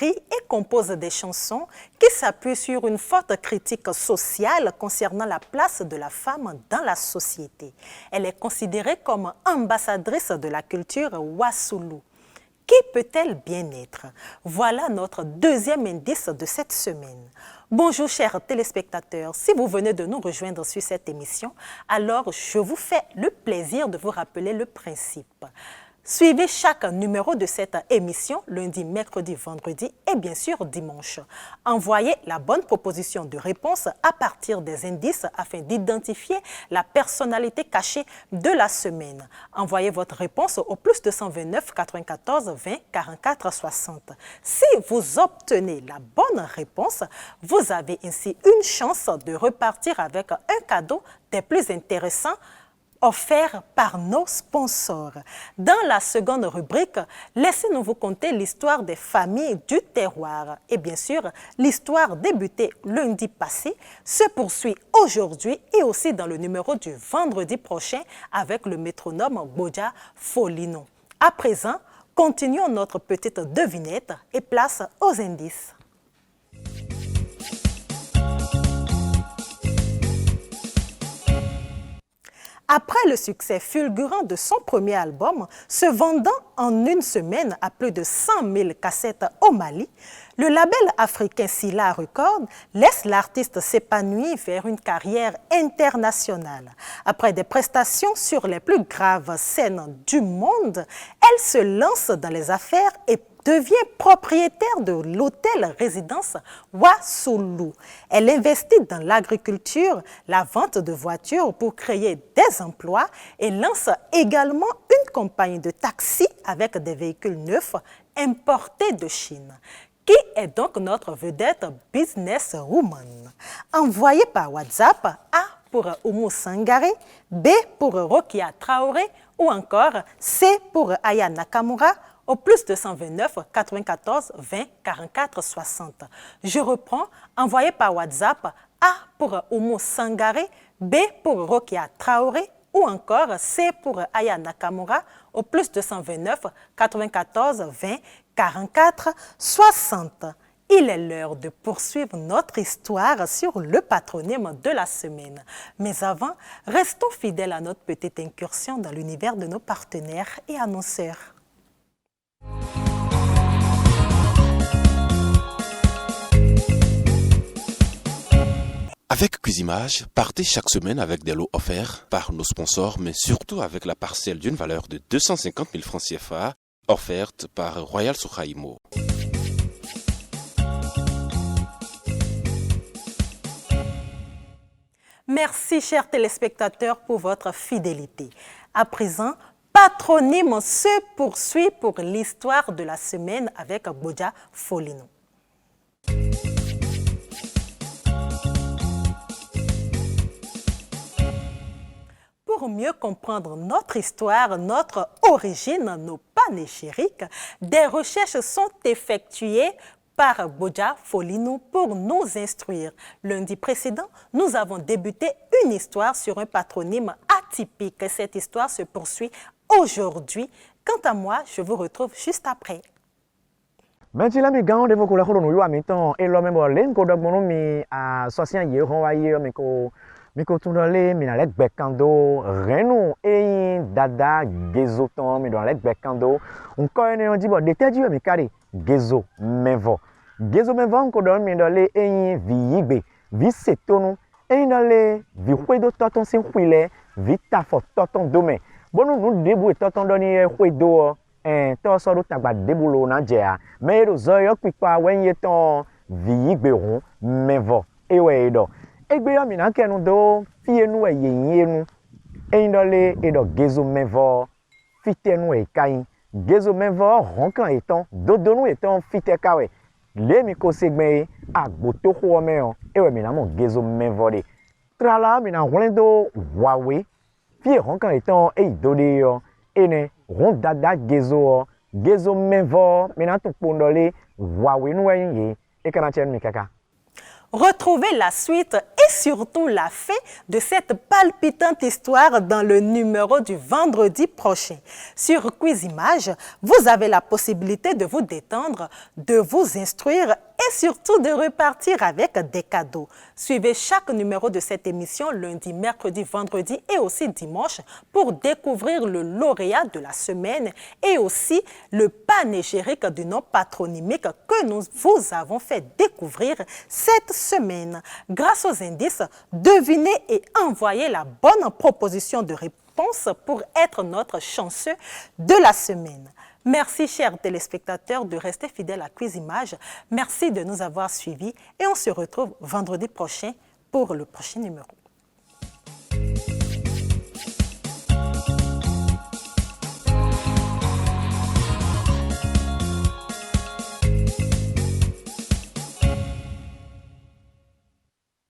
écrit et compose des chansons qui s'appuient sur une forte critique sociale concernant la place de la femme dans la société. Elle est considérée comme ambassadrice de la culture Wassoulou. Qui peut-elle bien être? Voilà notre deuxième indice de cette semaine. Bonjour chers téléspectateurs, si vous venez de nous rejoindre sur cette émission, alors je vous fais le plaisir de vous rappeler le principe. Suivez chaque numéro de cette émission lundi, mercredi, vendredi et bien sûr dimanche. Envoyez la bonne proposition de réponse à partir des indices afin d'identifier la personnalité cachée de la semaine. Envoyez votre réponse au plus 229 94 20 44 60. Si vous obtenez la bonne réponse, vous avez ainsi une chance de repartir avec un cadeau des plus intéressants offert par nos sponsors. Dans la seconde rubrique, laissez-nous vous conter l'histoire des familles du terroir. Et bien sûr, l'histoire débutée lundi passé se poursuit aujourd'hui et aussi dans le numéro du vendredi prochain avec le métronome Bodja Folino. À présent, continuons notre petite devinette et place aux indices. Après le succès fulgurant de son premier album, se vendant en une semaine à plus de 100 000 cassettes au Mali, le label africain Silla Records laisse l'artiste s'épanouir vers une carrière internationale. Après des prestations sur les plus graves scènes du monde, elle se lance dans les affaires et devient propriétaire de l'hôtel-résidence Wassoulou. Elle investit dans l'agriculture, la vente de voitures pour créer des emplois et lance également une compagnie de taxi avec des véhicules neufs importés de Chine. Qui est donc notre vedette businesswoman? Envoyée par WhatsApp A pour Oumou Sangaré, B pour Rokia Traoré ou encore C pour Aya Nakamura au plus 229 94 20 44 60. Je reprends, envoyé par WhatsApp A pour Oumou Sangaré, B pour Rokia Traoré ou encore C pour Aya Nakamura au plus 229 94 20 44 60. Il est l'heure de poursuivre notre histoire sur le patronyme de la semaine. Mais avant, restons fidèles à notre petite incursion dans l'univers de nos partenaires et annonceurs. Avec Cuisimage, partez chaque semaine avec des lots offerts par nos sponsors, mais surtout avec la parcelle d'une valeur de 250 000 francs CFA offerte par Royal Soukhaïmo. Merci, chers téléspectateurs, pour votre fidélité. À présent, Patronyme se poursuit pour l'histoire de la semaine avec Bodja Folino. Pour mieux comprendre notre histoire, notre origine, nos panégyriques, des recherches sont effectuées par Bodja Folino pour nous instruire. Lundi précédent, nous avons débuté une histoire sur un patronyme atypique. Cette histoire se poursuit aujourd'hui. Quant à moi, je vous retrouve juste après. Miko tunole mina lek bekando renu dada gezo ton mi don lek bekando unko ene on dibo de teji mi kare gezo menvo unko don mi dole viyigbe vi setonu dole vi hwedo toton sin hwile vi tafo toton dome bonu nu debu toton doni hwedo to so do tagba debulo na jea mero zoyo pipa wenye ton viyigbe hun menvo ewe edo egbe yo mina kenu do fienu eyenu eindole edo gezo menvo fitenu ekai gezo menvo ronkan eton dodonu eton fitekawe le mi ko segbe agboto ho me ewe mina mo gezo menvo de trala mina wlendo wawe fie ronkan eton eidode yo ene ron dada gezo menvo mina to pondole wawe nu enye ekana chen mi kaka. Retrouvez la suite et surtout la fin de cette palpitante histoire dans le numéro du vendredi prochain. Sur Quizimage, vous avez la possibilité de vous détendre, de vous instruire et surtout de repartir avec des cadeaux. Suivez chaque numéro de cette émission lundi, mercredi, vendredi et aussi dimanche pour découvrir le lauréat de la semaine et aussi le panégyrique du nom patronymique que nous vous avons fait découvrir cette semaine. Grâce aux indices, devinez et envoyez la bonne proposition de réponse pour être notre chanceux de la semaine. Merci, chers téléspectateurs, de rester fidèles à Quizimage. Merci de nous avoir suivis et on se retrouve vendredi prochain pour le prochain numéro.